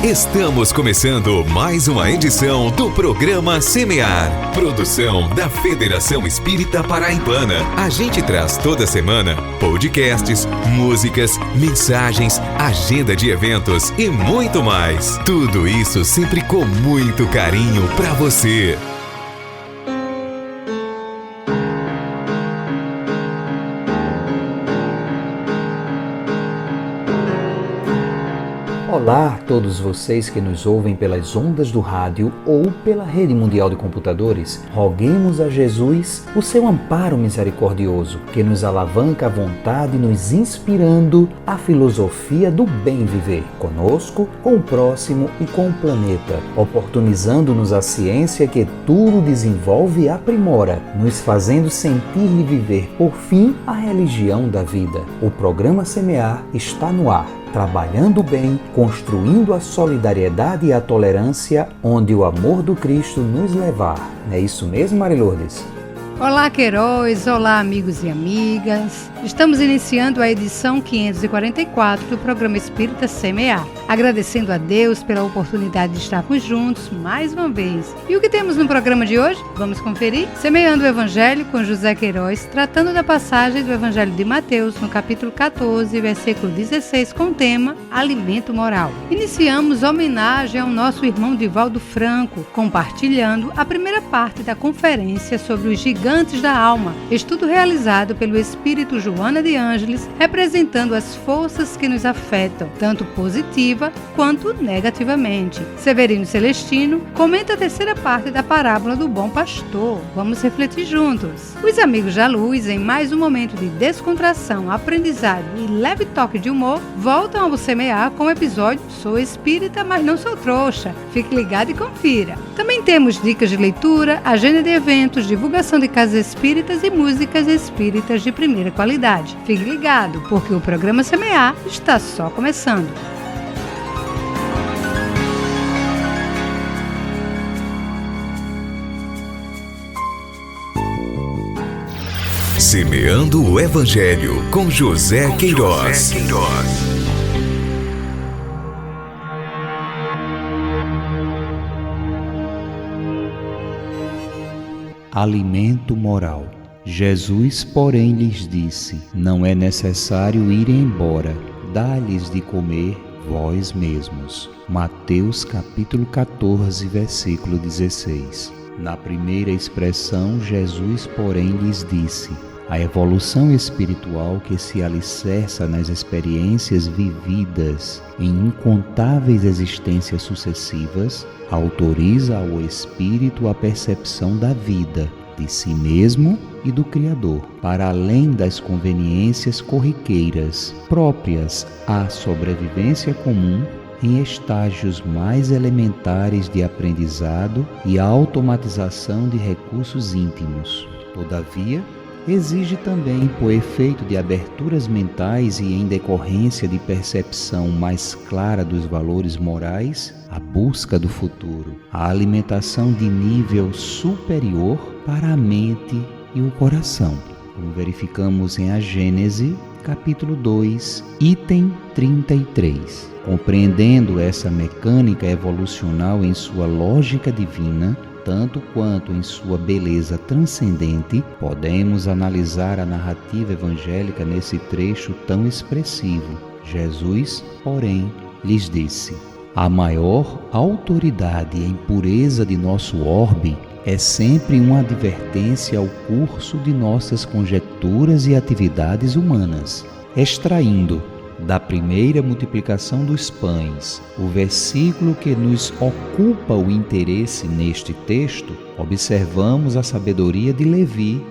Estamos começando mais uma edição do programa Semear, produção da Federação Espírita Paraibana. A gente traz toda semana podcasts, músicas, mensagens, agenda de eventos e muito mais. Tudo isso sempre com muito carinho para você. Olá a todos vocês que nos ouvem pelas ondas do rádio ou pela rede mundial de computadores. Roguemos a Jesus o seu amparo misericordioso, que nos alavanca à vontade, nos inspirando a filosofia do bem viver, conosco, com o próximo e com o planeta, oportunizando-nos a ciência que tudo desenvolve e aprimora, nos fazendo sentir e viver, por fim, a religião da vida. O programa Semear está no ar, trabalhando bem, construindo a solidariedade e a tolerância, onde o amor do Cristo nos levar. Não é isso mesmo, Mari Lourdes? Olá, Queiroz! Olá, amigos e amigas! Estamos iniciando a edição 544 do programa Espírita Semear, agradecendo a Deus pela oportunidade de estarmos juntos mais uma vez. E o que temos no programa de hoje? Vamos conferir? Semeando o Evangelho com José Queiroz, tratando da passagem do Evangelho de Mateus, no capítulo 14, versículo 16, com o tema Alimento Moral. Iniciamos homenagem ao nosso irmão Divaldo Franco, compartilhando a primeira parte da conferência sobre os Gigantes da Alma, estudo realizado pelo Espírito Joana de Ângeles, representando as forças que nos afetam, tanto positiva quanto negativamente. Severino Celestino comenta a terceira parte da parábola do Bom Pastor. Vamos refletir juntos. Os amigos da luz, em mais um momento de descontração, aprendizado e leve toque de humor, voltam ao Semear com o episódio Sou Espírita, mas não sou trouxa. Fique ligado e confira. Também temos dicas de leitura, agenda de eventos, divulgação de casas espíritas e músicas espíritas de primeira qualidade. Fique ligado, porque o programa Semear está só começando. Semeando o Evangelho com José Queiroz. Alimento moral. Jesus, porém, lhes disse: não é necessário irem embora, dá-lhes de comer vós mesmos. Mateus capítulo 14, versículo 16. Na primeira expressão, Jesus, porém, lhes disse: a evolução espiritual que se alicerça nas experiências vividas em incontáveis existências sucessivas autoriza ao espírito a percepção da vida, de si mesmo e do Criador, para além das conveniências corriqueiras próprias à sobrevivência comum em estágios mais elementares de aprendizado e automatização de recursos íntimos. Todavia, exige também, por efeito de aberturas mentais e em decorrência de percepção mais clara dos valores morais, a busca do futuro, a alimentação de nível superior para a mente e o coração, como verificamos em A Gênese, capítulo 2, item 33. Compreendendo essa mecânica evolucional em sua lógica divina, tanto quanto em sua beleza transcendente, podemos analisar a narrativa evangélica nesse trecho tão expressivo. Jesus, porém, lhes disse: a maior autoridade em pureza de nosso orbe é sempre uma advertência ao curso de nossas conjecturas e atividades humanas, extraindo da primeira multiplicação dos pães, o versículo que nos ocupa o interesse neste texto, observamos a sabedoria de Levi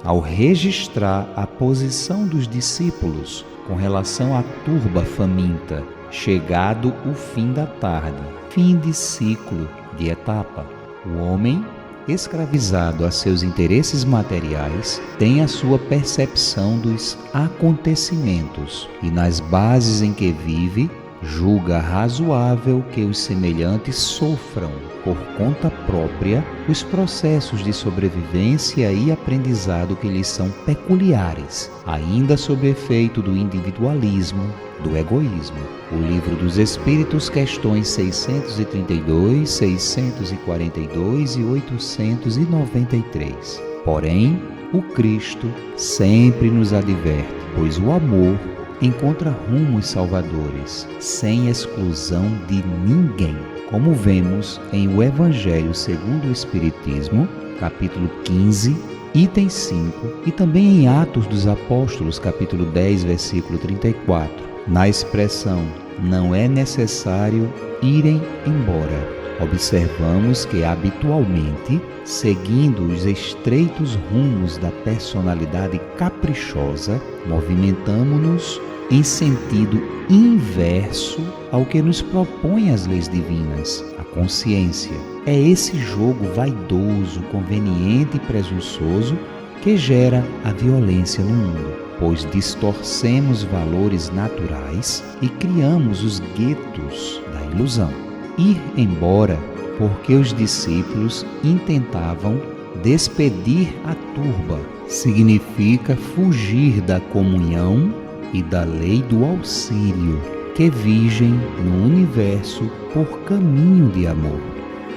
ao registrar a posição dos discípulos com relação à turba faminta, chegado o fim da tarde, fim de ciclo, de etapa. O homem, escravizado a seus interesses materiais, tem a sua percepção dos acontecimentos e, nas bases em que vive, julga razoável que os semelhantes sofram por conta própria os processos de sobrevivência e aprendizado que lhes são peculiares, ainda sob efeito do individualismo, do egoísmo. O Livro dos Espíritos, questões 632, 642 e 893. Porém, o Cristo sempre nos adverte, pois o amor encontra rumos salvadores, sem exclusão de ninguém, como vemos em o Evangelho segundo o Espiritismo, capítulo 15, item 5, e também em Atos dos Apóstolos, capítulo 10, versículo 34, na expressão "não é necessário irem embora". Observamos que, habitualmente, seguindo os estreitos rumos da personalidade caprichosa, movimentamo-nos em sentido inverso ao que nos propõem as leis divinas, a consciência. É esse jogo vaidoso, conveniente e presunçoso que gera a violência no mundo, pois distorcemos valores naturais e criamos os guetos da ilusão. Ir embora, porque os discípulos intentavam despedir a turba, significa fugir da comunhão e da lei do auxílio que vigem no universo por caminho de amor.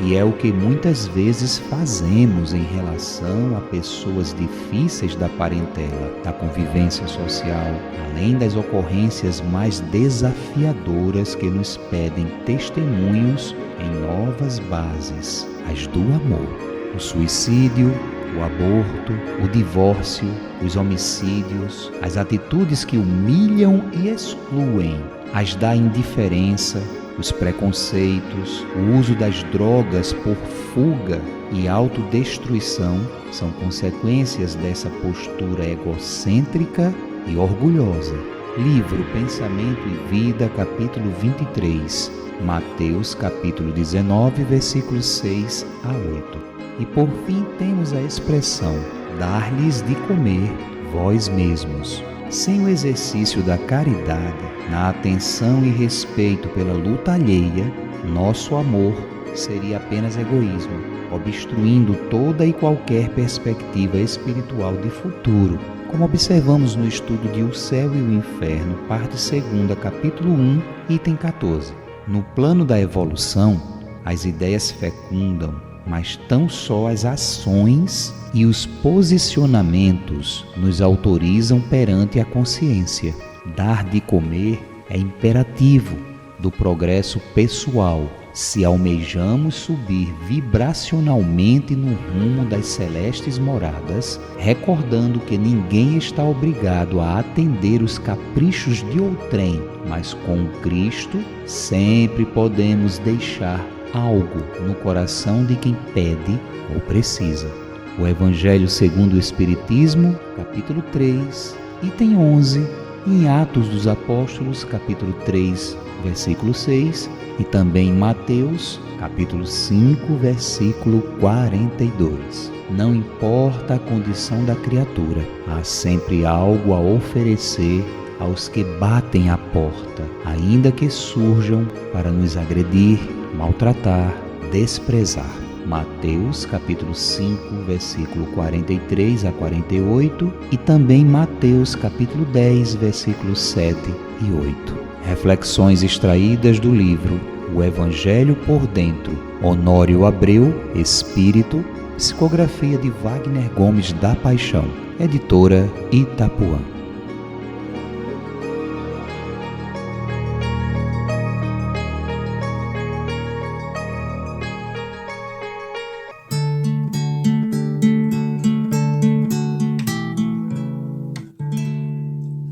E é o que muitas vezes fazemos em relação a pessoas difíceis da parentela, da convivência social, além das ocorrências mais desafiadoras que nos pedem testemunhos em novas bases, as do amor. O suicídio, o aborto, o divórcio, os homicídios, as atitudes que humilham e excluem, as da indiferença, os preconceitos, o uso das drogas por fuga e autodestruição são consequências dessa postura egocêntrica e orgulhosa. Livro Pensamento e Vida, capítulo 23, Mateus, capítulo 19, versículos 6 a 8. E por fim temos a expressão dar-lhes de comer vós mesmos. Sem o exercício da caridade, na atenção e respeito pela luta alheia, nosso amor seria apenas egoísmo, obstruindo toda e qualquer perspectiva espiritual de futuro, como observamos no estudo de O Céu e o Inferno, parte 2, capítulo 1, item 14. No plano da evolução, as ideias fecundam, mas tão só as ações e os posicionamentos nos autorizam perante a consciência. Dar de comer é imperativo do progresso pessoal, se almejamos subir vibracionalmente no rumo das celestes moradas, recordando que ninguém está obrigado a atender os caprichos de outrem, mas com Cristo sempre podemos deixar algo no coração de quem pede ou precisa. O Evangelho segundo o Espiritismo, capítulo 3, item 11, em Atos dos Apóstolos, capítulo 3, versículo 6, e também Mateus, capítulo 5, versículo 42. Não importa a condição da criatura, há sempre algo a oferecer aos que batem à porta, ainda que surjam para nos agredir, maltratar, desprezar. Mateus, capítulo 5, versículo 43 a 48 e também Mateus, capítulo 10, versículos 7 e 8. Reflexões extraídas do livro O Evangelho por Dentro, Honório Abreu, Espírito, psicografia de Wagner Gomes da Paixão, editora Itapuã.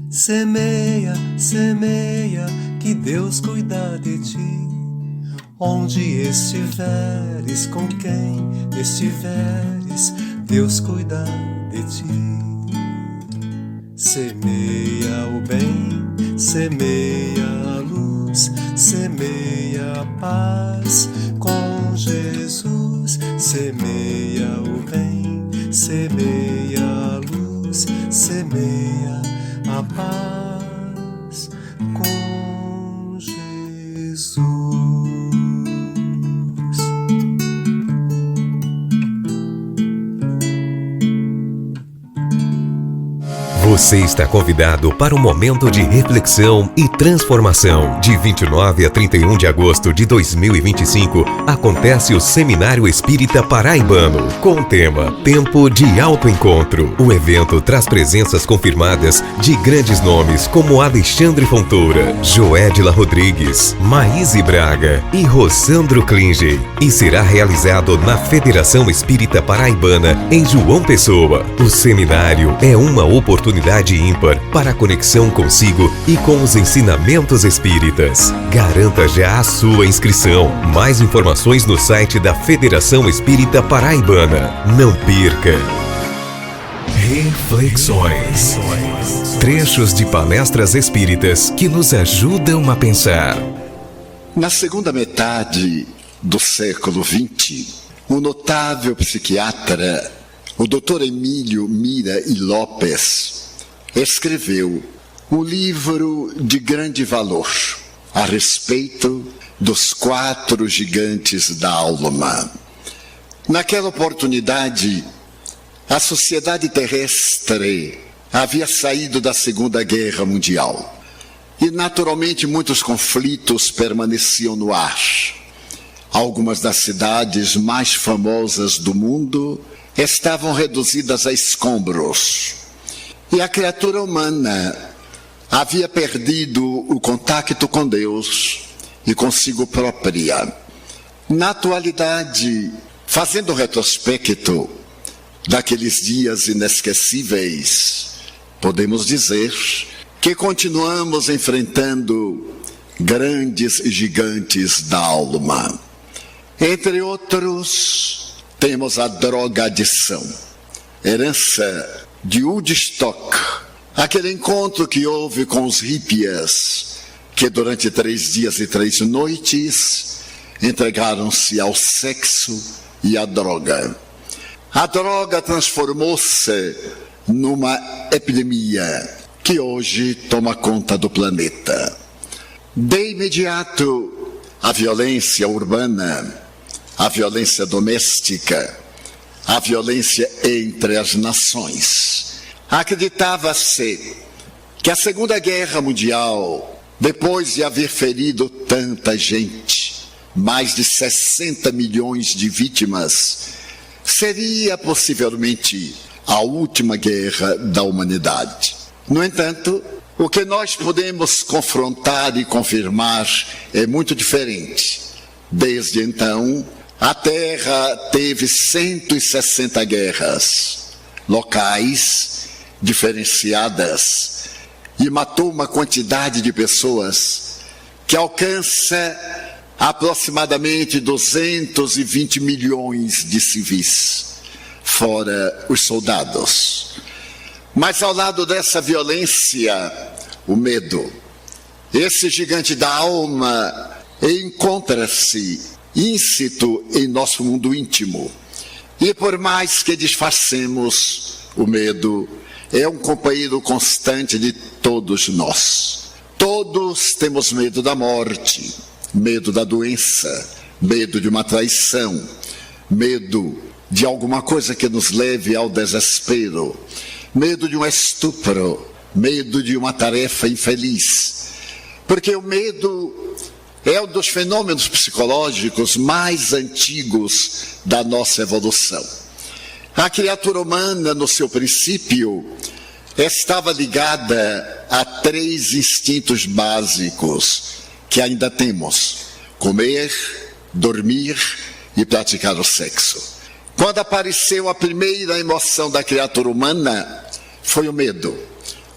Semeia, semeia, que Deus cuida de ti. Onde estiveres, com quem estiveres, Deus cuida de ti. Semeia o bem, semeia a luz, semeia a paz com Jesus. Semeia o bem, semeia a luz, semeia a paz com Jesus. Você está convidado para um momento de reflexão e transformação. De 29 a 31 de agosto de 2025, acontece o Seminário Espírita Paraibano, com o tema Tempo de Autoencontro. O evento traz presenças confirmadas de grandes nomes como Alexandre Fontoura, Joédila Rodrigues, Maíse Braga e Rossandro Klinge, e será realizado na Federação Espírita Paraibana, em João Pessoa. O seminário é uma oportunidade ímpar para a conexão consigo e com os ensinamentos espíritas. Garanta já a sua inscrição. Mais informações no site da Federação Espírita Paraibana. Não perca! Reflexões. Trechos de palestras espíritas que nos ajudam a pensar. Na segunda metade do século XX, o notável psiquiatra, o Dr. Emílio Mira e Lopes, escreveu um livro de grande valor a respeito dos 4 gigantes da alma. Naquela oportunidade, a sociedade terrestre havia saído da Segunda Guerra Mundial e, naturalmente, muitos conflitos permaneciam no ar. Algumas das cidades mais famosas do mundo estavam reduzidas a escombros. E a criatura humana havia perdido o contato com Deus e consigo própria. Na atualidade, fazendo retrospecto daqueles dias inesquecíveis, podemos dizer que continuamos enfrentando grandes gigantes da alma. Entre outros, temos a drogadição, herança de Woodstock, aquele encontro que houve com os hippies, que durante 3 dias e 3 noites entregaram-se ao sexo e à droga. A droga transformou-se numa epidemia que hoje toma conta do planeta. De imediato, a violência urbana, a violência doméstica, a violência entre as nações. Acreditava-se que a Segunda Guerra Mundial, depois de haver ferido tanta gente, mais de 60 milhões de vítimas, seria possivelmente a última guerra da humanidade. No entanto, o que nós podemos confrontar e confirmar é muito diferente. Desde então, a Terra teve 160 guerras locais, diferenciadas, e matou uma quantidade de pessoas que alcança aproximadamente 220 milhões de civis, fora os soldados. Mas ao lado dessa violência, o medo. Esse gigante da alma encontra-se íncito em nosso mundo íntimo. E por mais que disfarcemos, o medo é um companheiro constante de todos nós. Todos temos medo da morte, medo da doença, medo de uma traição, medo de alguma coisa que nos leve ao desespero, medo de um estupro, medo de uma tarefa infeliz. Porque o medo é um dos fenômenos psicológicos mais antigos da nossa evolução. A criatura humana, no seu princípio, estava ligada a 3 instintos básicos que ainda temos: comer, dormir e praticar o sexo. Quando apareceu a primeira emoção da criatura humana, foi o medo.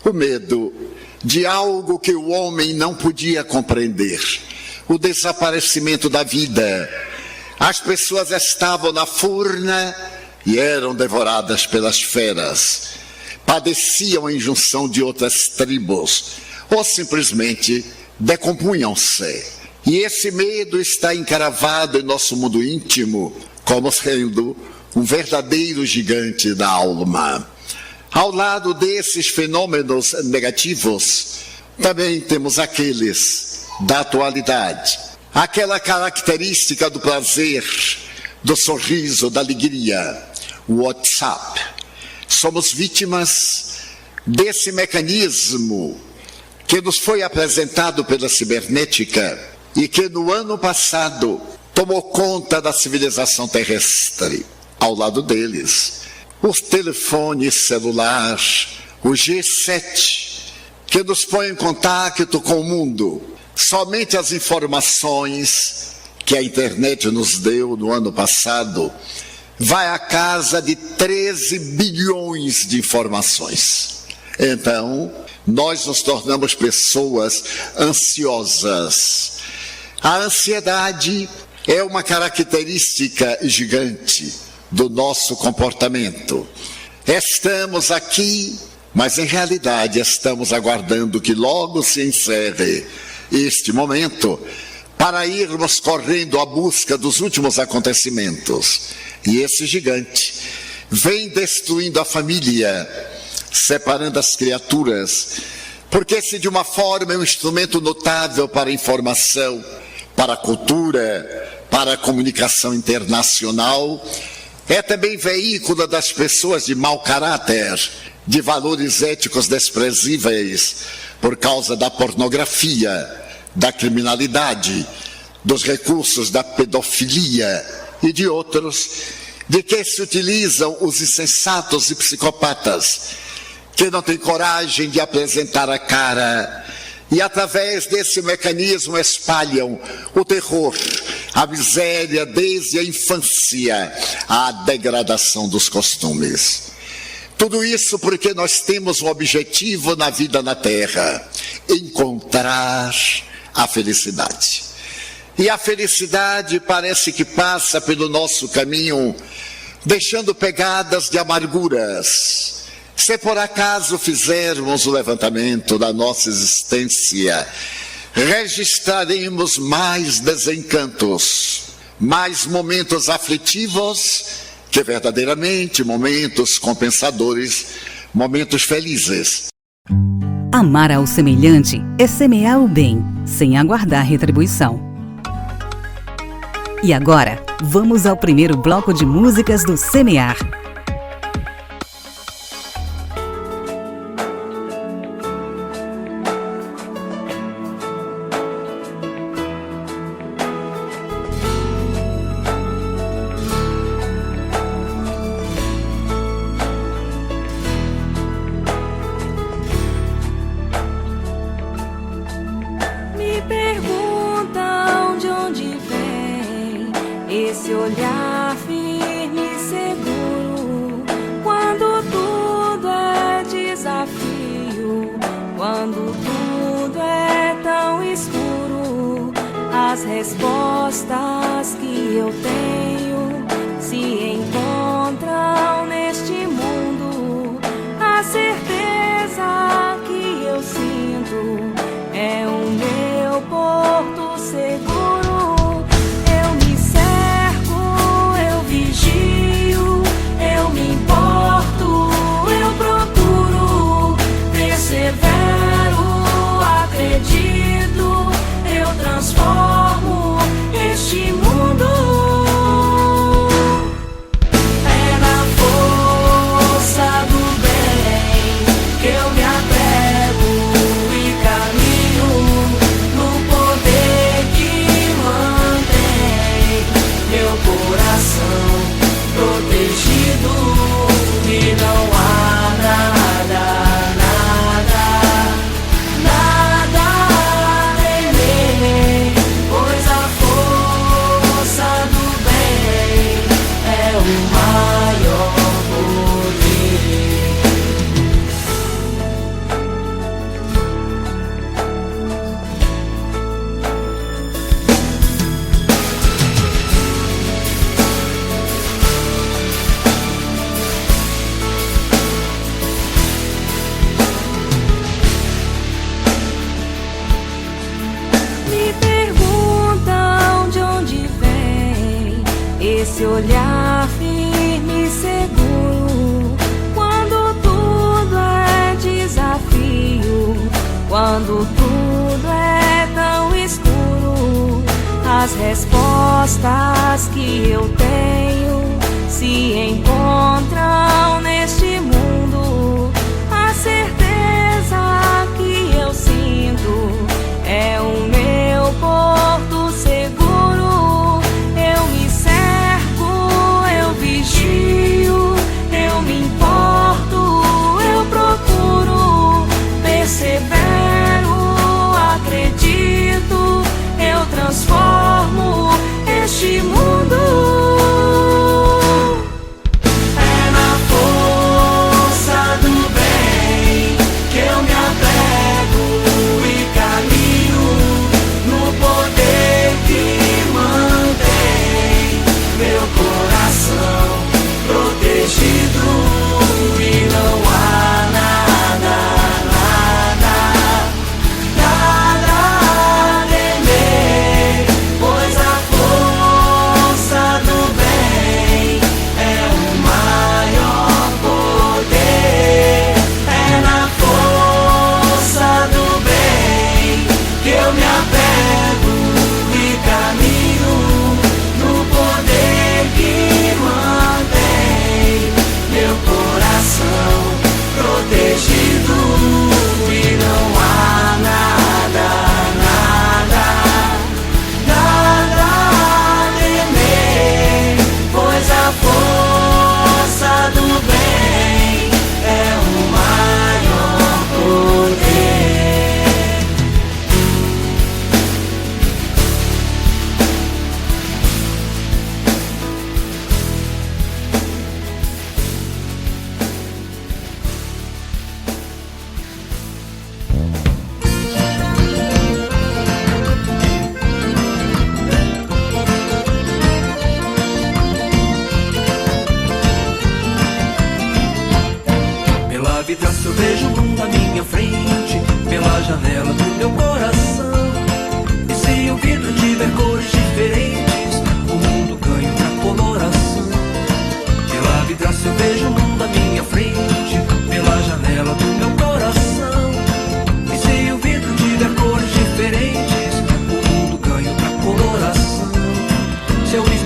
O medo de algo que o homem não podia compreender. O desaparecimento da vida. As pessoas estavam na furna e eram devoradas pelas feras. Padeciam a injunção de outras tribos ou simplesmente decompunham-se. E esse medo está encravado em nosso mundo íntimo como sendo um verdadeiro gigante da alma. Ao lado desses fenômenos negativos, também temos aqueles da atualidade. Aquela característica do prazer, do sorriso, da alegria, o WhatsApp. Somos vítimas desse mecanismo que nos foi apresentado pela cibernética e que no ano passado tomou conta da civilização terrestre. Ao lado deles, os telefones celulares, o G7, que nos põe em contato com o mundo. Somente as informações que a internet nos deu no ano passado vai à casa de 13 bilhões de informações. Então, nós nos tornamos pessoas ansiosas. A ansiedade é uma característica gigante do nosso comportamento. Estamos aqui, mas em realidade estamos aguardando que logo se encerre este momento para irmos correndo à busca dos últimos acontecimentos. E esse gigante vem destruindo a família, separando as criaturas, porque se de uma forma é um instrumento notável para a informação, para a cultura, para a comunicação internacional, é também veículo das pessoas de mau caráter, de valores éticos desprezíveis, por causa da pornografia, da criminalidade, dos recursos da pedofilia e de outros, de que se utilizam os insensatos e psicopatas, que não têm coragem de apresentar a cara e através desse mecanismo espalham o terror, a miséria desde a infância, a degradação dos costumes. Tudo isso porque nós temos um objetivo na vida na Terra: encontrar a felicidade. E a felicidade parece que passa pelo nosso caminho, deixando pegadas de amarguras. Se por acaso fizermos o levantamento da nossa existência, registraremos mais desencantos, mais momentos aflitivos, que verdadeiramente momentos compensadores, momentos felizes. Amar ao semelhante é semear o bem, sem aguardar retribuição. E agora, vamos ao primeiro bloco de músicas do Semear. Esse olhar firme e seguro, quando tudo é desafio, quando tudo é tão escuro, as respostas que eu tenho se encontram neste mundo. A certeza que eu sinto é o meu porto seguro. Transformo este mundo. É na força do bem que eu me apego e caminho no poder que mantém meu coração protegido e não há nada. Esse olhar firme e seguro, quando tudo é desafio, quando tudo é tão escuro, as respostas que eu tenho se encontram neste mundo. A certeza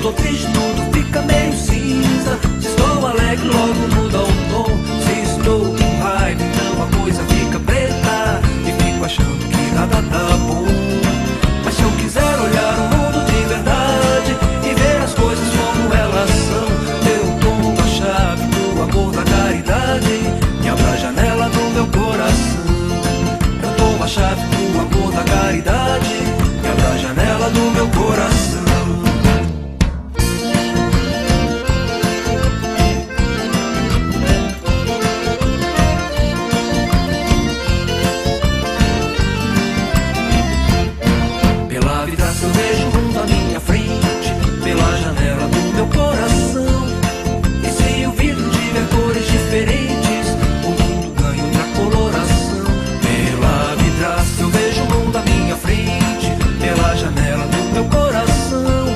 estou triste, tudo fica meio cinza. Se estou alegre, logo muda o tom. Se estou com raiva, então a coisa fica preta e fico achando que nada tá bom. Mas se eu quiser olhar o mundo de verdade e ver as coisas como elas são, eu tomo a chave do amor, da caridade e abro a janela do meu coração. Eu tomo a chave do amor, da caridade e abro a janela do meu coração. Pela vidraça eu vejo o mundo à minha frente, pela janela do meu coração. E se o vidro tiver cores diferentes, o mundo ganha outra coloração. Pela vidraça eu vejo o mundo à minha frente, pela janela do meu coração.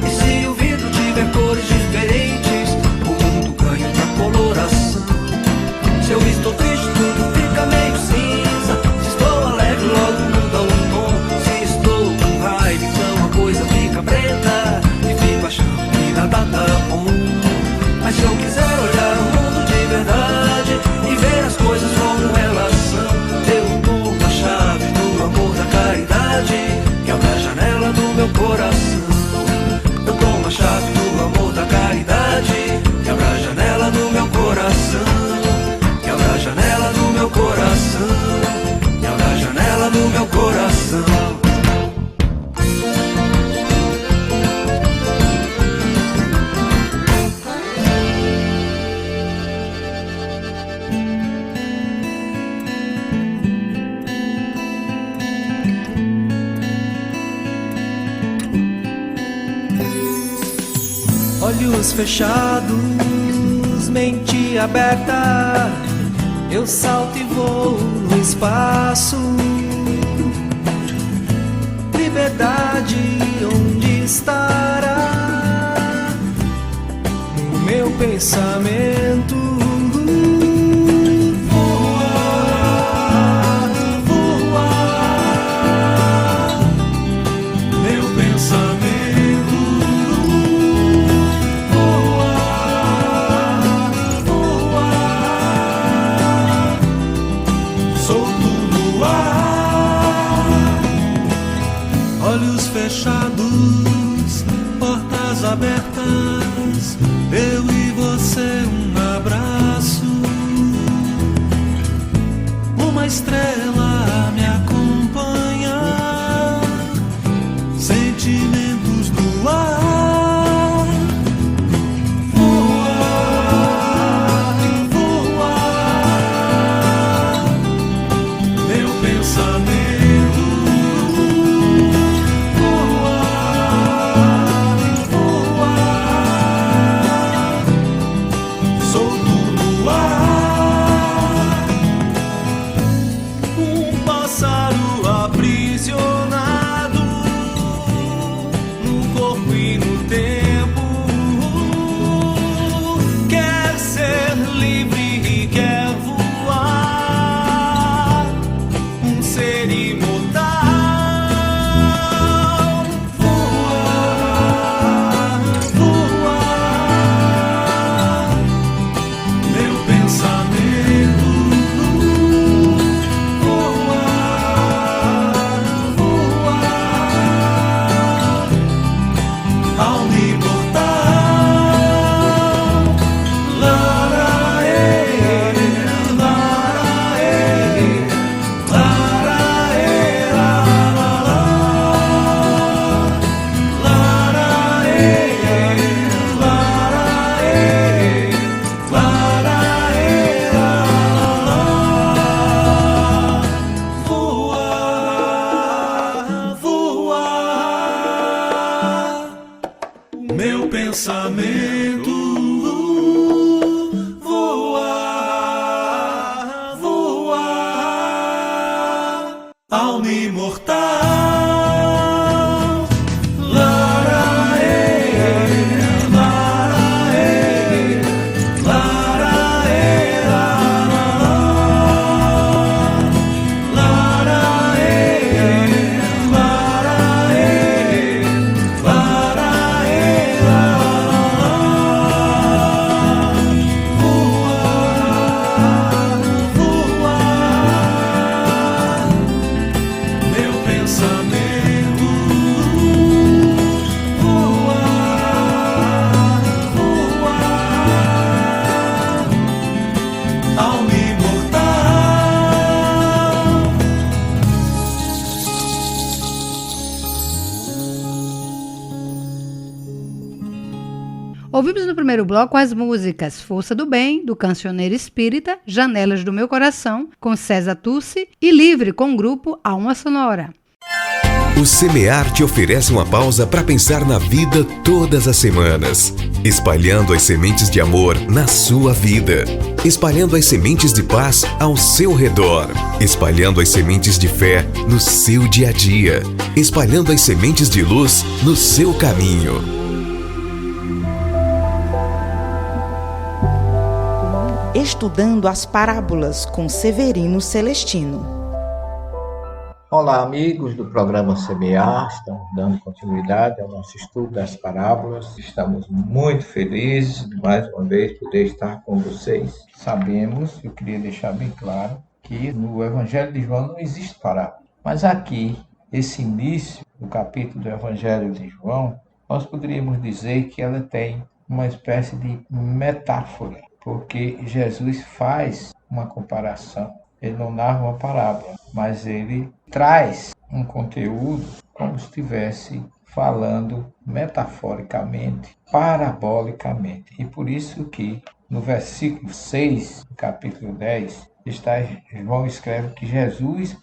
E se o vidro tiver cores diferentes, o mundo ganha outra coloração. Se eu estou triste, tudo fica meio cinza. Se estou alegre, logo muda o tom. Se estou com raiva, então a coisa fica preta e fico achando que nada tá bom. Mas se eu quiser olhar o mundo de verdade e ver as coisas como elas são, eu tomo a chave do amor, da caridade e abro a janela do meu coração. Eu tomo a chave do amor, da caridade e abro a janela do meu coração. E abro a janela do meu coração. E abro a janela do meu coração. Olhos fechados, mente aberta, eu salto e vou no espaço. Liberdade, onde estará o meu pensamento? Voar, voar, meu pensamento. Voar, voar, solto no ar. Olhos fechados, portas abertas, eu e você, um abraço. Uma estrela me acompanha, sentimentos no ar. Voar, voar, meu pensamento. Voar, voar, solto no ar. Um pássaro aprisionado no corpo e no tempo, quer ser livre e quer voar, um ser imortal. Voar, voar, meu pensamento. Voar, voar, alma imortal. Laraê, laraê, laraê, lalala. Laraê, laraê, laraê, lalala. Voar, voar, meu pensamento. Voar, voar, alma imortal. Laraê, laraê, laraê, lalala. Laraê, laraê, laraê, Ouvimos no primeiro bloco as músicas Força do Bem, do Cancioneiro Espírita, Janelas do Meu Coração, com César Tucci, e Livre, com o grupo Alma Sonora. O Semear te oferece uma pausa para pensar na vida todas as semanas, espalhando as sementes de amor na sua vida, espalhando as sementes de paz ao seu redor, espalhando as sementes de fé no seu dia a dia, espalhando as sementes de luz no seu caminho. Estudando as Parábolas com Severino Celestino. Olá, amigos do programa Semear, estamos dando continuidade ao nosso estudo das parábolas. Estamos muito felizes de mais uma vez poder estar com vocês. Sabemos, eu queria deixar bem claro, que no Evangelho de João não existe parábola. Mas aqui, esse início do capítulo do Evangelho de João, nós poderíamos dizer que ela tem uma espécie de metáfora, porque Jesus faz uma comparação. Ele não narra uma parábola, mas ele traz um conteúdo como se estivesse falando metaforicamente, parabolicamente. E por isso que no versículo 6, do capítulo 10, João escreve que Jesus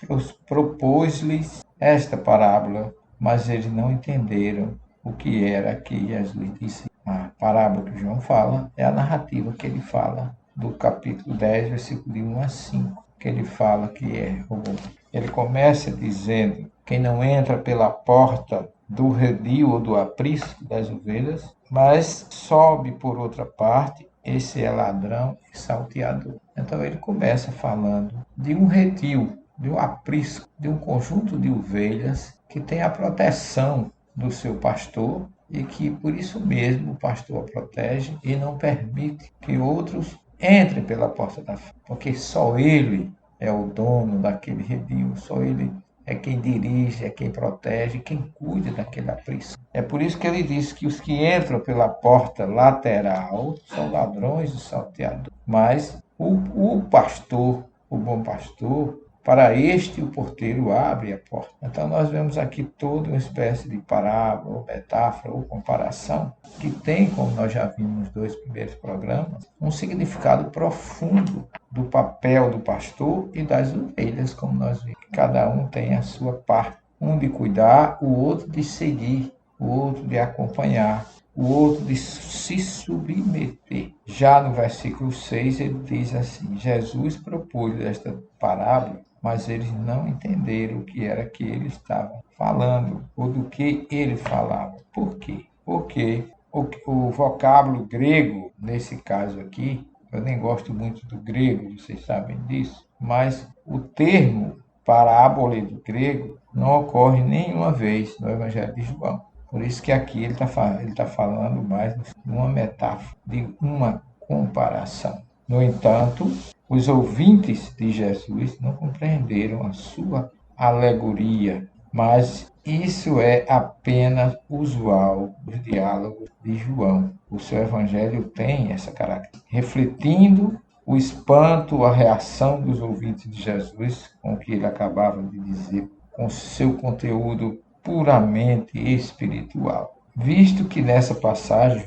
propôs-lhes esta parábola, mas eles não entenderam o que era que Jesus disse. A parábola que João fala é a narrativa que ele fala do capítulo 10, versículo de 1 a 5. Que ele fala que é o bom. Ele começa dizendo: quem não entra pela porta do redil ou do aprisco das ovelhas, mas sobe por outra parte, esse é ladrão e salteador. Então ele começa falando de um redil, de um aprisco, de um conjunto de ovelhas que tem a proteção do seu pastor e que por isso mesmo o pastor a protege e não permite que outros entrem pela porta da frente, porque só ele é o dono daquele redil, só ele é quem dirige, é quem protege, quem cuida daquele aprisco. É por isso que ele diz que os que entram pela porta lateral são ladrões e salteadores. Mas o pastor, o bom pastor, para este o porteiro abre a porta. Então nós vemos aqui toda uma espécie de parábola, ou metáfora, ou comparação, que tem, como nós já vimos nos 2 primeiros programas, um significado profundo do papel do pastor e das ovelhas, como nós vimos. Cada um tem a sua parte, um de cuidar, o outro de seguir, o outro de acompanhar, o outro de se submeter. Já no versículo 6 ele diz assim: Jesus propôs esta parábola, mas eles não entenderam o que era que ele estava falando, ou do que ele falava. Por quê? Porque o vocábulo grego, nesse caso aqui, eu nem gosto muito do grego, vocês sabem disso, mas o termo parábola do grego não ocorre nenhuma vez no Evangelho de João. Por isso que aqui ele está falando mais de uma metáfora, de uma comparação. No entanto, os ouvintes de Jesus não compreenderam a sua alegoria, mas isso é apenas usual nos diálogos de João. O seu evangelho tem essa característica, refletindo o espanto, a reação dos ouvintes de Jesus com o que ele acabava de dizer, com seu conteúdo puramente espiritual. Visto que nessa passagem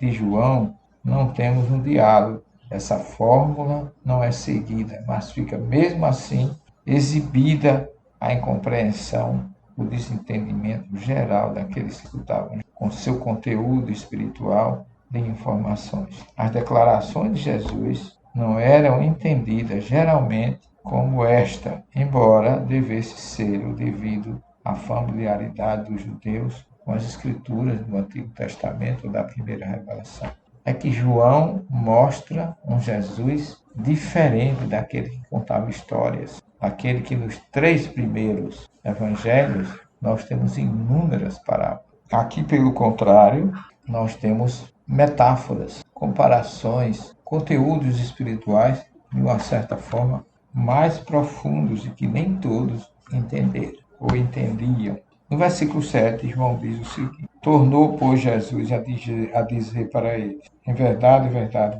de João não temos um diálogo, essa fórmula não é seguida, mas fica mesmo assim exibida a incompreensão, o desentendimento geral daqueles que escutavam com seu conteúdo espiritual de informações. As declarações de Jesus não eram entendidas geralmente como esta, embora devesse ser o devido à familiaridade dos judeus com as escrituras do Antigo Testamento ou da primeira revelação. É que João mostra um Jesus diferente daquele que contava histórias, aquele que nos 3 primeiros evangelhos nós temos inúmeras parábolas. Aqui, pelo contrário, nós temos metáforas, comparações, conteúdos espirituais, de uma certa forma, mais profundos e que nem todos entenderam ou entendiam. No versículo 7, João diz o seguinte: tornou, pois, Jesus a dizer para eles: em verdade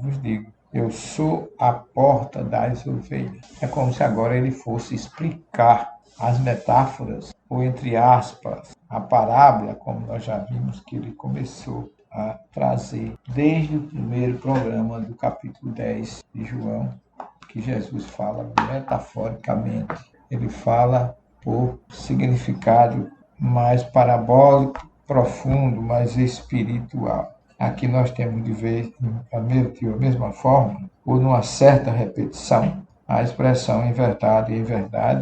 vos digo, eu sou a porta das ovelhas. É como se agora ele fosse explicar as metáforas, ou entre aspas, a parábola, como nós já vimos que ele começou a trazer desde o primeiro programa do capítulo 10 de João, que Jesus fala metaforicamente. Ele fala por significado mais parabólico, profundo, mais espiritual. Aqui nós temos de ver, de mesma forma, ou numa certa repetição, a expressão em verdade,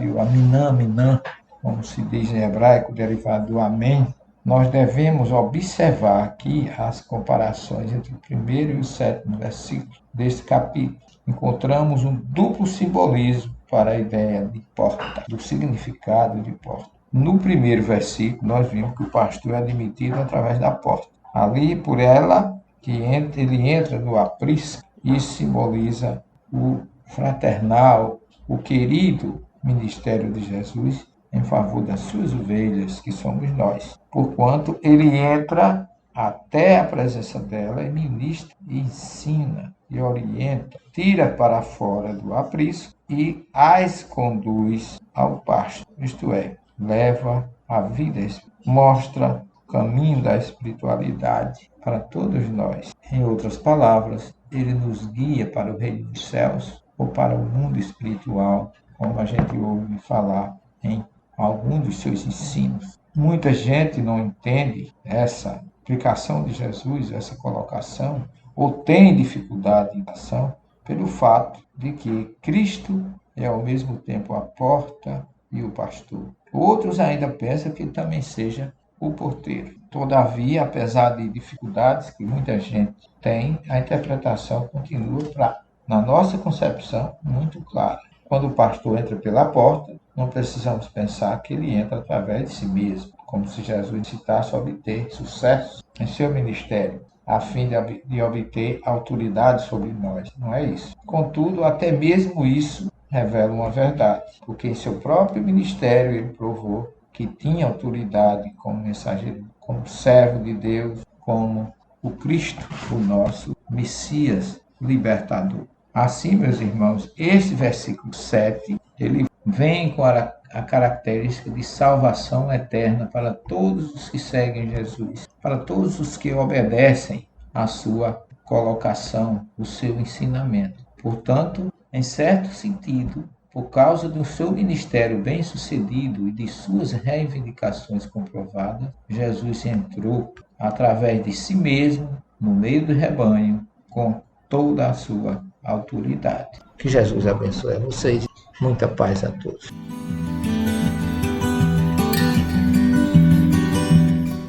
o aminã, como se diz em hebraico, derivado do amém. Nós devemos observar aqui as comparações entre o primeiro e o sétimo versículo deste capítulo. Encontramos um duplo simbolismo para a ideia de porta, do significado de porta. No primeiro versículo, nós vimos que o pastor é admitido através da porta. Ali, por ela, ele entra no aprisco e simboliza o fraternal, o querido ministério de Jesus em favor das suas ovelhas, que somos nós. Porquanto ele entra até a presença dela e ministra, e ensina, e orienta, tira para fora do aprisco e as conduz ao pasto, isto é, leva a vida, mostra o caminho da espiritualidade para todos nós. Em outras palavras, ele nos guia para o reino dos céus ou para o mundo espiritual, como a gente ouve falar em algum dos seus ensinos. Muita gente não entende essa explicação de Jesus, essa colocação, ou tem dificuldade em ação, pelo fato de que Cristo é ao mesmo tempo a porta e o pastor. Outros ainda pensam que ele também seja o porteiro. Todavia, apesar de dificuldades que muita gente tem, a interpretação continua, na nossa concepção, muito clara. Quando o pastor entra pela porta, não precisamos pensar que ele entra através de si mesmo, como se Jesus necessitasse obter sucesso em seu ministério, a fim de obter autoridade sobre nós. Não é isso. Contudo, até mesmo isso revela uma verdade, porque em seu próprio ministério ele provou que tinha autoridade como mensageiro, como servo de Deus, como o Cristo, o nosso Messias libertador. Assim, meus irmãos, esse versículo 7, ele vem com a característica de salvação eterna para todos os que seguem Jesus, para todos os que obedecem à sua colocação, o seu ensinamento. Portanto, em certo sentido, por causa do seu ministério bem-sucedido e de suas reivindicações comprovadas, Jesus entrou através de si mesmo no meio do rebanho com toda a sua autoridade. Que Jesus abençoe a vocês. Muita paz a todos.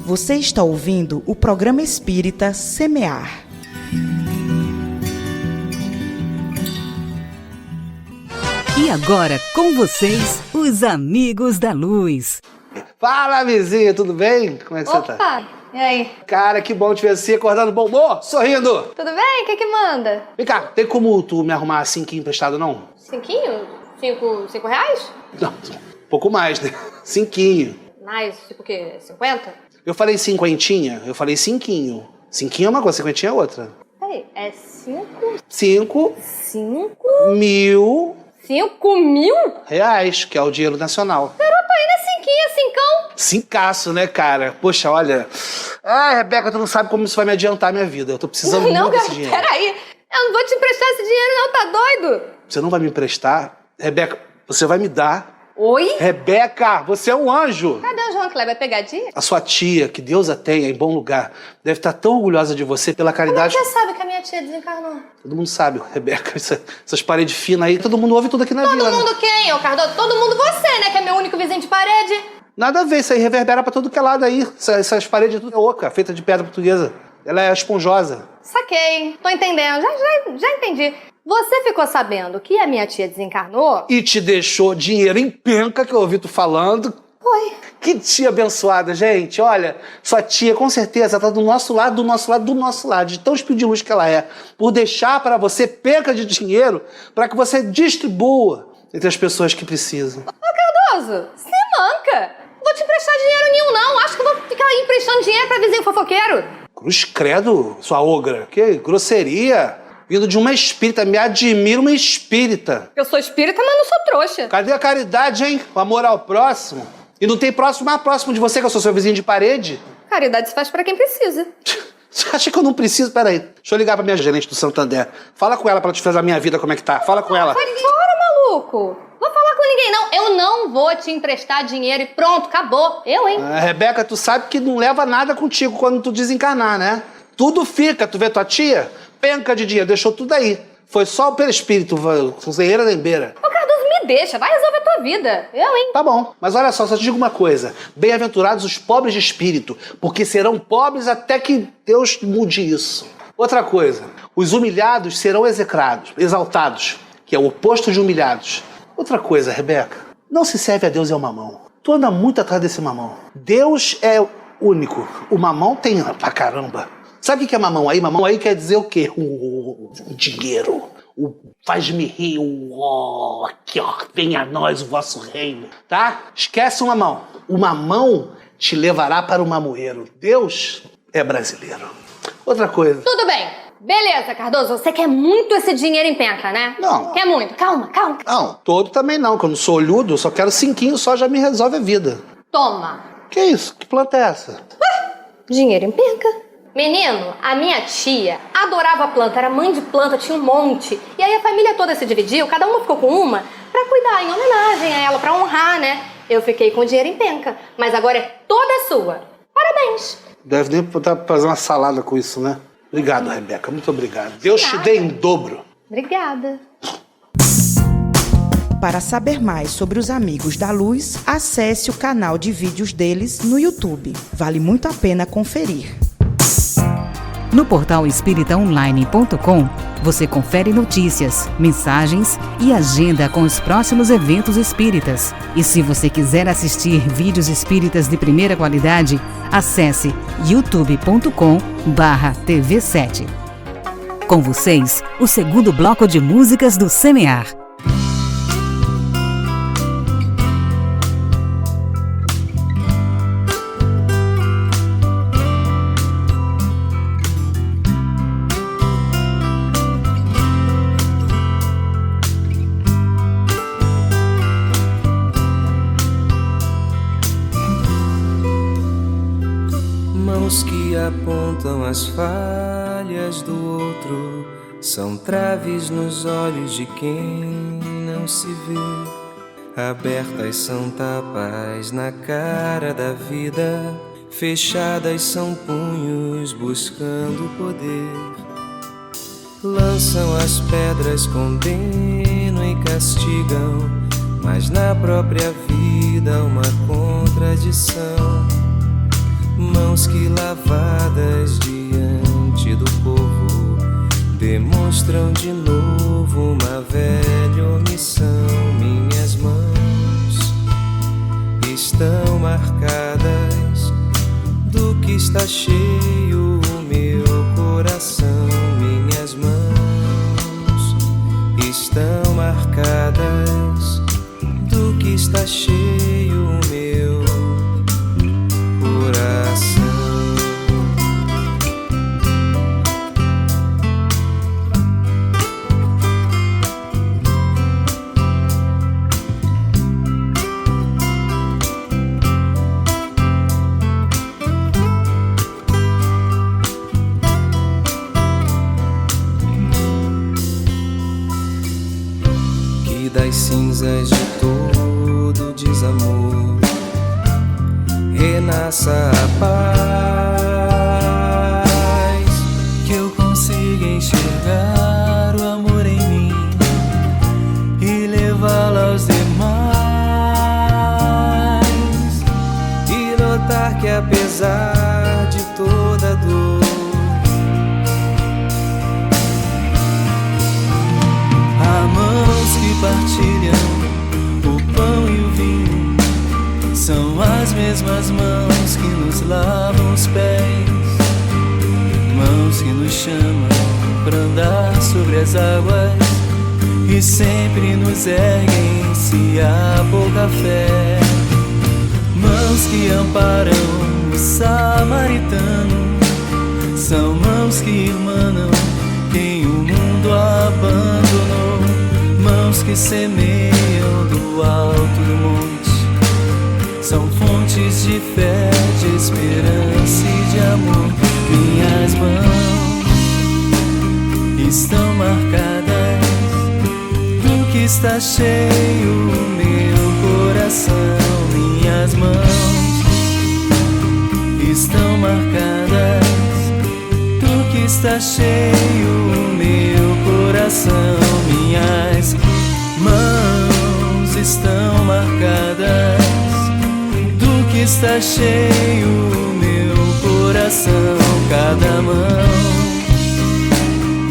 Você está ouvindo o programa espírita Semear. E agora, com vocês, os Amigos da Luz. Fala, vizinha, tudo bem? Como é que você tá? Opa, e aí? Cara, que bom te ver assim, acordando bom humor, sorrindo. Tudo bem? O que manda? Vem cá, tem como tu me arrumar 5 emprestado, não? 5? 5 reais? Não, um pouco mais, né? 5. Mais, tipo o quê? 50? Eu falei 50, eu falei 5. 5 é uma coisa, 50 é outra. Peraí, é 5? 5 mil... 5 mil? Reais, que é o dinheiro nacional. Garoto, ainda é 5, 5? Cincaço, né, cara? Poxa, olha... Ah, Rebeca, tu não sabe como isso vai me adiantar a minha vida. Eu tô precisando muito desse dinheiro. Peraí, eu não vou te emprestar esse dinheiro não, tá doido? Você não vai me emprestar? Rebeca, você vai me dar... Oi? Rebeca, você é um anjo. Cadê o João Kleber? É pegadinha? A sua tia, que Deus a tenha em bom lugar, deve estar tão orgulhosa de você pela caridade. Como você sabe que a minha tia desencarnou? Todo mundo sabe, Rebeca. Essas paredes finas aí, todo mundo ouve tudo aqui na vila. Todo mundo quem, ô Cardoso? Todo mundo você, né? Que é meu único vizinho de parede. Nada a ver, isso aí reverbera pra todo que é lado aí. Essas paredes tudo é oca, feita de pedra portuguesa. Ela é esponjosa. Saquei, tô entendendo, já entendi. Você ficou sabendo que a minha tia desencarnou? E te deixou dinheiro em penca, que eu ouvi tu falando. Foi. Que tia abençoada, gente. Olha, sua tia com certeza tá do nosso lado, de tão espírito de luz que ela é, por deixar para você penca de dinheiro para que você distribua entre as pessoas que precisam. Ô, Cardoso, você manca. Não vou te emprestar dinheiro nenhum, não. Acho que eu vou ficar emprestando dinheiro pra vizinho fofoqueiro. Cruz credo, sua ogra. Que grosseria. Vindo de uma espírita, me admira uma espírita. Eu sou espírita, mas não sou trouxa. Cadê a caridade, hein? O amor ao próximo. E não tem próximo mais próximo de você, que eu sou seu vizinho de parede. Caridade se faz pra quem precisa. Você acha que eu não preciso? Peraí, deixa eu ligar pra minha gerente do Santander. Fala com ela pra te fazer a minha vida como é que tá. Fala com ela. Vai fora, maluco. Vou falar com ninguém, não. Eu não vou te emprestar dinheiro e pronto, acabou. Eu, hein? Rebeca, tu sabe que não leva nada contigo quando tu desencarnar, né? Tudo fica. Tu vê tua tia? Penca de dinheiro, deixou tudo aí. Foi só o perispírito, cozinheira lembeira. Ô, Cardoso, me deixa. Vai resolver a tua vida. Eu, hein? Tá bom, mas olha só te digo uma coisa. Bem-aventurados os pobres de espírito, porque serão pobres até que Deus mude isso. Outra coisa, os humilhados serão execrados, exaltados, que é o oposto de humilhados. Outra coisa, Rebeca, não se serve a Deus e ao mamão. Tu anda muito atrás desse mamão. Deus é único, o mamão tem pra caramba. Sabe o que é mamão aí? Mamão aí quer dizer o quê? O dinheiro. O faz-me rir, aqui ó, venha a nós o vosso reino, tá? Esquece o mamão. O mamão te levará para o mamoeiro. Deus é brasileiro. Outra coisa. Tudo bem. Beleza, Cardoso, você quer muito esse dinheiro em penca, né? Não. Quer muito. Calma. Não, todo também não, que eu não sou olhudo, eu só quero 5 só, já me resolve a vida. Toma. Que isso? Que planta é essa? Dinheiro em penca. Menino, a minha tia adorava planta, era mãe de planta, tinha um monte. E aí a família toda se dividiu, cada uma ficou com uma pra cuidar, em homenagem a ela, pra honrar, né? Eu fiquei com dinheiro em penca, mas agora é toda sua. Parabéns. Deve nem poder fazer uma salada com isso, né? Obrigado, Rebeca, muito obrigado. Deus te dê em dobro. Obrigada. Para saber mais sobre os Amigos da Luz, acesse o canal de vídeos deles no YouTube. Vale muito a pena conferir. No portal espíritaonline.com, você confere notícias, mensagens e agenda com os próximos eventos espíritas. E se você quiser assistir vídeos espíritas de primeira qualidade, acesse youtube.com/TV7. Com vocês, o segundo bloco de músicas do Semear. Que apontam as falhas do outro são traves nos olhos de quem não se vê. Abertas são tapas na cara da vida, fechadas são punhos buscando poder. Lançam as pedras, condenam e castigam, mas na própria vida uma contradição. Mãos que lavadas diante do povo demonstram de novo uma velha omissão. Minhas mãos estão marcadas do que está cheio o meu coração. Minhas mãos estão marcadas do que está cheio o meu coração. Que das cinzas de todo desamor renasça a paz, que eu consiga enxergar o amor em mim e levá-lo aos demais, e notar que apesar de toda dor, há mãos que partilham o pão e o vinho. São as mesmas mãos que nos lavam os pés, mãos que nos chamam para andar sobre as águas e sempre nos erguem se há pouca fé. Mãos que amparam o samaritano, são mãos que irmanam quem o mundo abandonou. Mãos que semeiam do alto do monte, são fontes de fé, de esperança e de amor. Minhas mãos está cheio meu coração, minhas mãos estão marcadas. Do que está cheio meu coração, minhas mãos estão marcadas. Do que está cheio meu coração, cada mão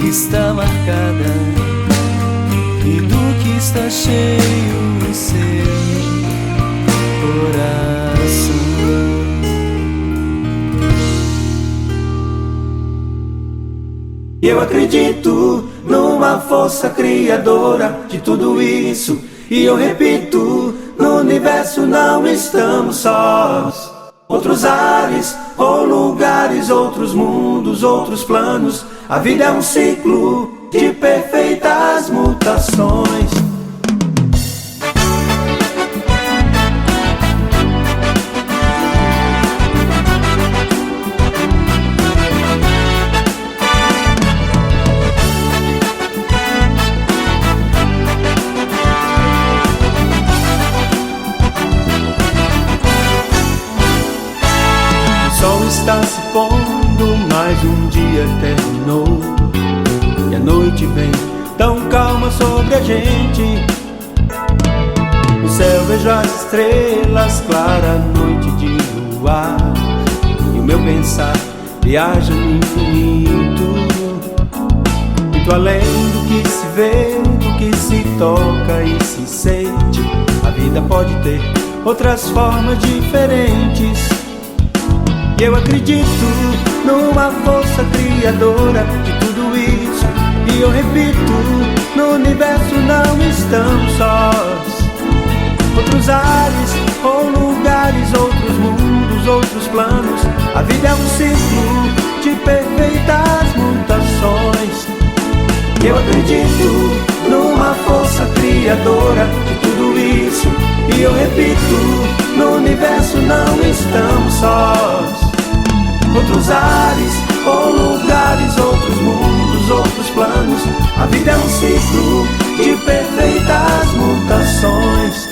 está marcada. E do que está cheio o seu coração. E eu acredito numa força criadora de tudo isso. E eu repito, no universo não estamos sós. Outros ares, ou lugares, outros mundos, outros planos. A vida é um ciclo de perfeitas mutações. O sol está se pondo, mais um dia terminou. E a noite vem tão calma sobre a gente. No céu vejo as estrelas, clara noite de luar. E o meu pensar viaja no infinito, muito além do que se vê, do que se toca e se sente. A vida pode ter outras formas diferentes. E eu acredito numa força criadora de tudo isso. E eu repito, no universo não estamos sós. Outros ares, ou lugares, outros mundos, outros planos. A vida é um ciclo de perfeitas mutações. E eu acredito numa força criadora de tudo isso. E eu repito, no universo não estamos sós. Outros ares, ou lugares, outros mundos, outros planos. A vida é um ciclo de perfeitas mutações.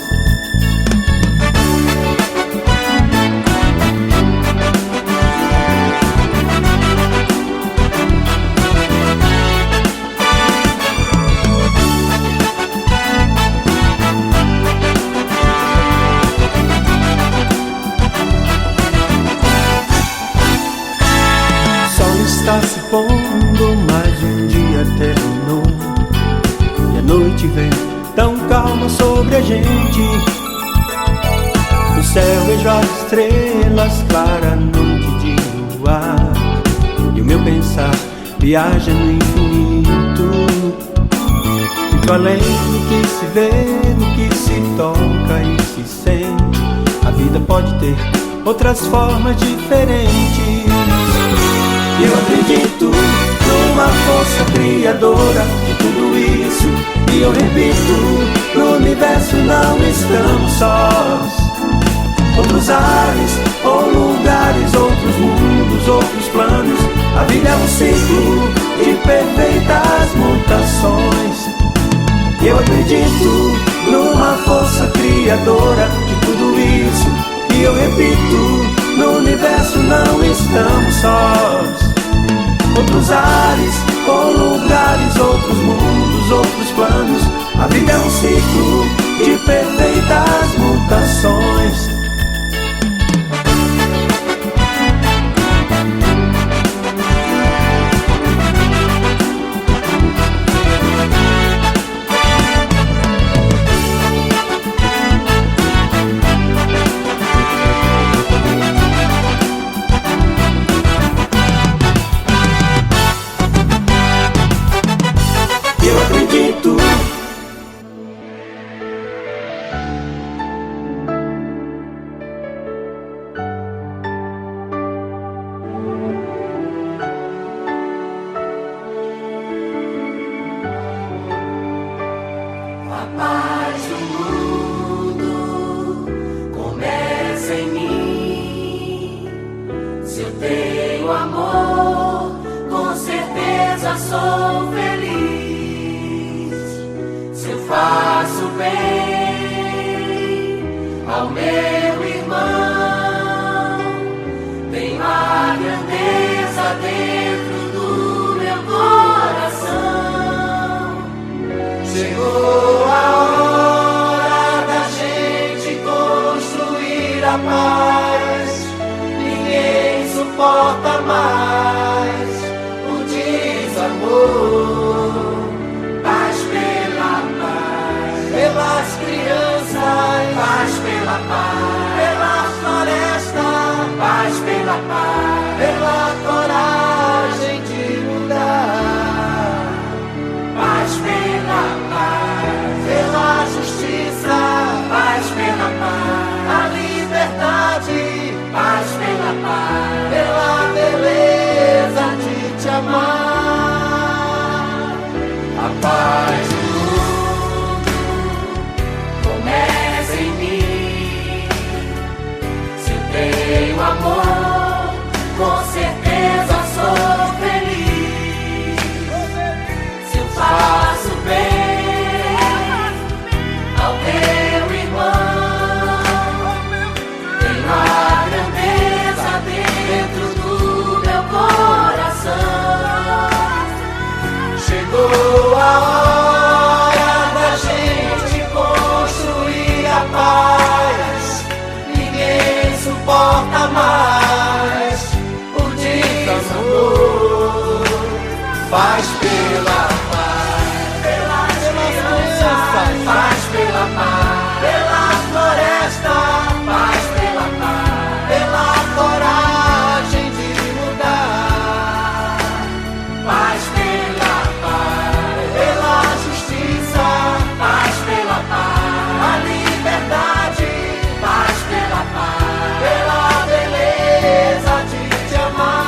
Está se pondo, mais um dia terminou. E a noite vem tão calma sobre a gente. No céu vejo as estrelas, clara noite de luar. E o meu pensar viaja no infinito, muito além do que se vê, do que se toca e se sente. A vida pode ter outras formas diferentes. Eu acredito numa força criadora de tudo isso. E eu repito, no universo não estamos sós. Outros ares, ou lugares, outros mundos, outros planos. A vida é um ciclo de perfeitas mutações. E eu acredito numa força criadora de tudo isso. E eu repito, no universo não estamos sós. Outros ares, ou lugares, outros mundos, outros planos. A vida é um ciclo de perfeitas mutações. faz pela paz, pelas crianças, faz pela paz, pela floresta, faz pela paz, pela coragem de mudar, faz pela paz, pela justiça, faz pela paz, a liberdade, faz pela paz, pela beleza de te amar.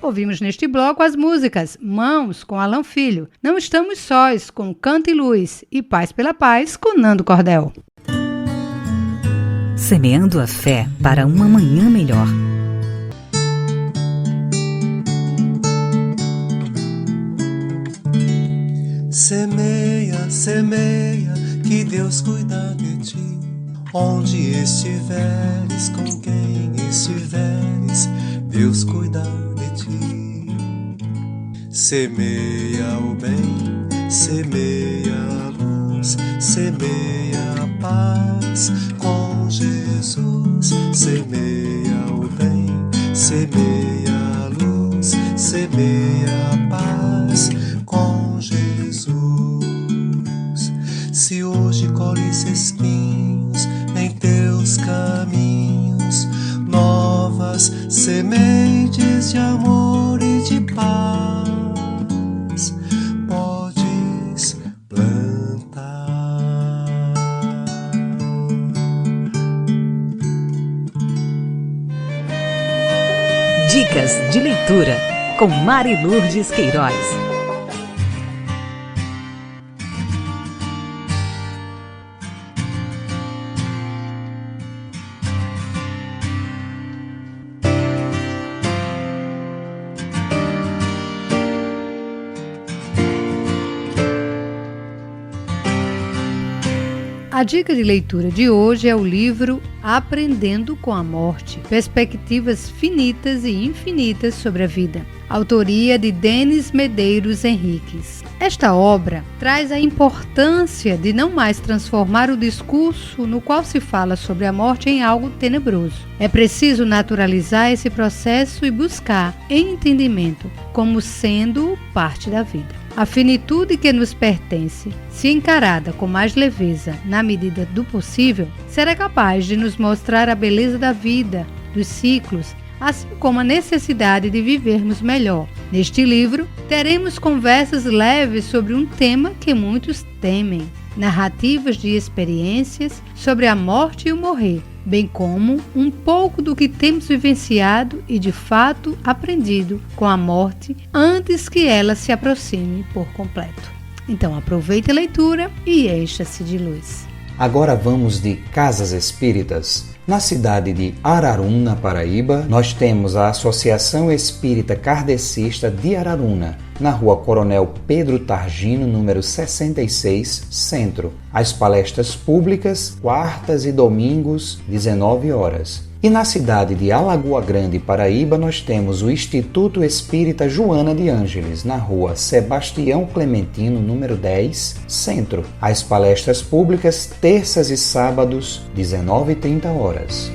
Ouvimos neste bloco as músicas Mãos, com Alan Filho, Não Estamos Sós, com Canto e Luz, e Paz pela Paz, com Nando Cordel. Semeando a fé para uma manhã melhor. Semeia, semeia, que Deus cuida de ti. Onde estiveres, com quem estiveres, Deus cuida de ti. Semeia o bem, semeia a luz, semeia a paz com Jesus. Semeia o bem, semeia a luz, semeia a paz com Jesus. Se hoje colhes espinhos em teus caminhos, novas sementes de amor e de paz podes plantar. Dicas de leitura com Mari Lourdes Queiroz. A dica de leitura de hoje é o livro Aprendendo com a Morte, Perspectivas Finitas e Infinitas sobre a Vida, autoria de Denis Medeiros Henriques. Esta obra traz a importância de não mais transformar o discurso no qual se fala sobre a morte em algo tenebroso. É preciso naturalizar esse processo e buscar entendimento como sendo parte da vida. A finitude que nos pertence, se encarada com mais leveza na medida do possível, será capaz de nos mostrar a beleza da vida, dos ciclos, assim como a necessidade de vivermos melhor. Neste livro, teremos conversas leves sobre um tema que muitos temem, narrativas de experiências sobre a morte e o morrer, bem como um pouco do que temos vivenciado e de fato aprendido com a morte antes que ela se aproxime por completo. Então aproveite a leitura e encha-se de luz. Agora vamos de Casas Espíritas. Na cidade de Araruna, Paraíba, nós temos a Associação Espírita Kardecista de Araruna, na rua Coronel Pedro Targino, número 66, Centro. As palestras públicas, quartas e domingos, 19 horas. E na cidade de Alagoa Grande, Paraíba, nós temos o Instituto Espírita Joana de Ângeles, na rua Sebastião Clementino, número 10, Centro. As palestras públicas, terças e sábados, 19h30 horas.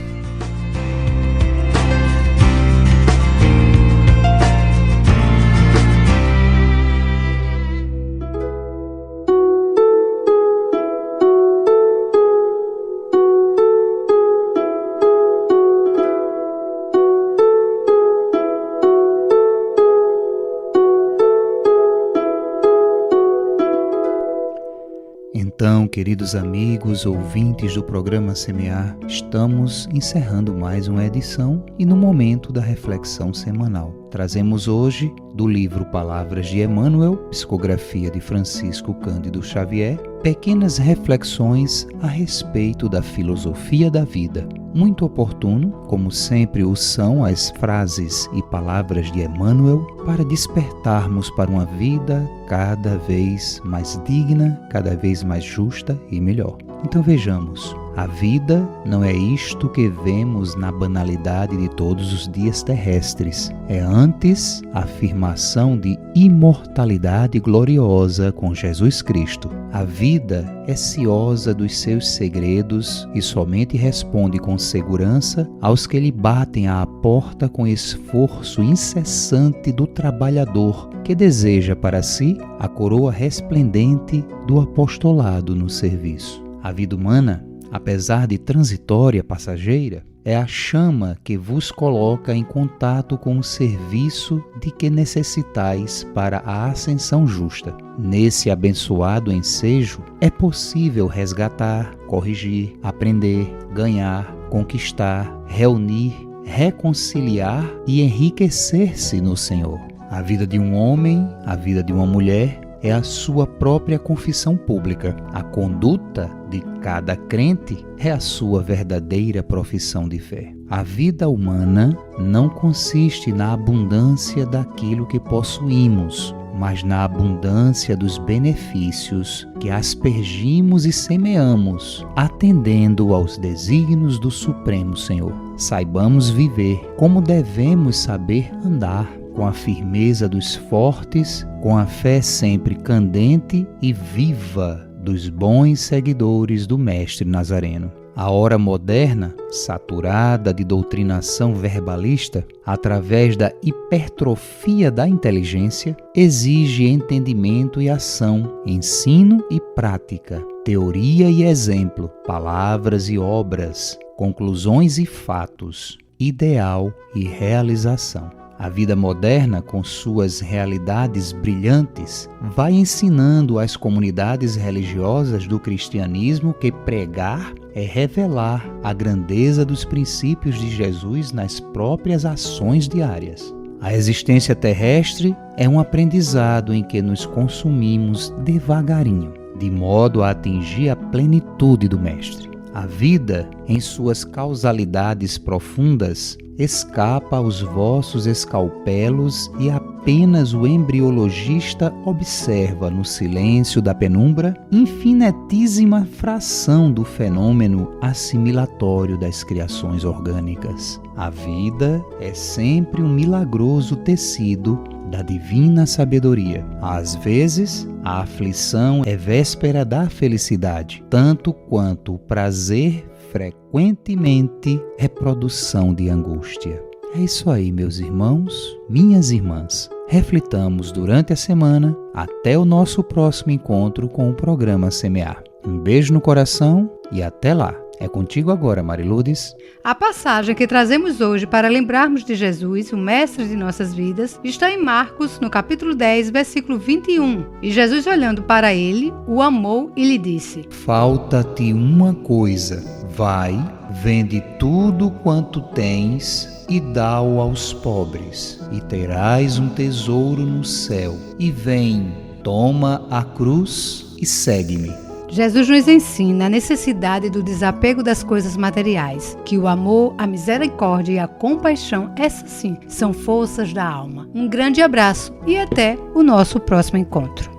Então, queridos amigos, ouvintes do programa Semear, estamos encerrando mais uma edição e no momento da reflexão semanal. Trazemos hoje, do livro Palavras de Emmanuel, psicografia de Francisco Cândido Xavier, pequenas reflexões a respeito da filosofia da vida. Muito oportuno, como sempre o são as frases e palavras de Emmanuel, para despertarmos para uma vida cada vez mais digna, cada vez mais justa e melhor. Então vejamos, a vida não é isto que vemos na banalidade de todos os dias terrestres. É antes a afirmação de imortalidade gloriosa com Jesus Cristo. A vida é ciosa dos seus segredos e somente responde com segurança aos que lhe batem à porta com esforço incessante do trabalhador que deseja para si a coroa resplendente do apostolado no serviço. A vida humana, apesar de transitória, passageira, é a chama que vos coloca em contato com o serviço de que necessitais para a ascensão justa. Nesse abençoado ensejo, é possível resgatar, corrigir, aprender, ganhar, conquistar, reunir, reconciliar e enriquecer-se no Senhor. A vida de um homem, a vida de uma mulher, é a sua própria confissão pública. A conduta de cada crente é a sua verdadeira profissão de fé. A vida humana não consiste na abundância daquilo que possuímos, mas na abundância dos benefícios que aspergimos e semeamos, atendendo aos desígnios do Supremo Senhor. Saibamos viver como devemos saber andar, com a firmeza dos fortes, com a fé sempre candente e viva dos bons seguidores do Mestre Nazareno. A hora moderna, saturada de doutrinação verbalista, através da hipertrofia da inteligência, exige entendimento e ação, ensino e prática, teoria e exemplo, palavras e obras, conclusões e fatos, ideal e realização. A vida moderna, com suas realidades brilhantes, vai ensinando às comunidades religiosas do cristianismo que pregar é revelar a grandeza dos princípios de Jesus nas próprias ações diárias. A existência terrestre é um aprendizado em que nos consumimos devagarinho, de modo a atingir a plenitude do Mestre. A vida, em suas causalidades profundas, escapa aos vossos escalpelos e apenas o embriologista observa no silêncio da penumbra infinitesimma fração do fenômeno assimilatório das criações orgânicas. A vida é sempre um milagroso tecido da divina sabedoria. Às vezes, a aflição é véspera da felicidade, tanto quanto o prazer frequentemente é produção de angústia. É isso aí, meus irmãos, minhas irmãs. Reflitamos durante a semana até o nosso próximo encontro com o programa Semear. Um beijo no coração e até lá. É contigo agora, Mariludes. A passagem que trazemos hoje para lembrarmos de Jesus, o mestre de nossas vidas, está em Marcos, no capítulo 10, versículo 21. E Jesus, olhando para ele, o amou e lhe disse: Falta-te uma coisa. Vai, vende tudo quanto tens e dá-o aos pobres, e terás um tesouro no céu. E vem, toma a cruz e segue-me. Jesus nos ensina a necessidade do desapego das coisas materiais, que o amor, a misericórdia e a compaixão, essas sim, são forças da alma. Um grande abraço e até o nosso próximo encontro.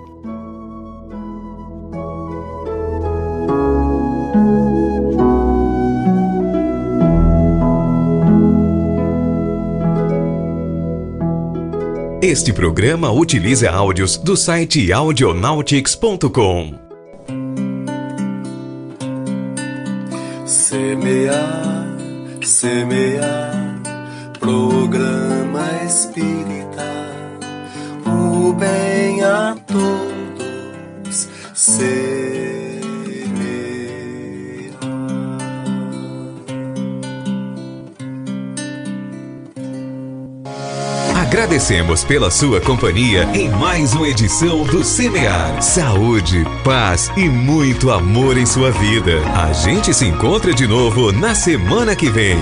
Este programa utiliza áudios do site audionautics.com. Semear, semear, programa espírita, o bem a todos semear. Agradecemos pela sua companhia em mais uma edição do Semear. Saúde, paz e muito amor em sua vida. A gente se encontra de novo na semana que vem.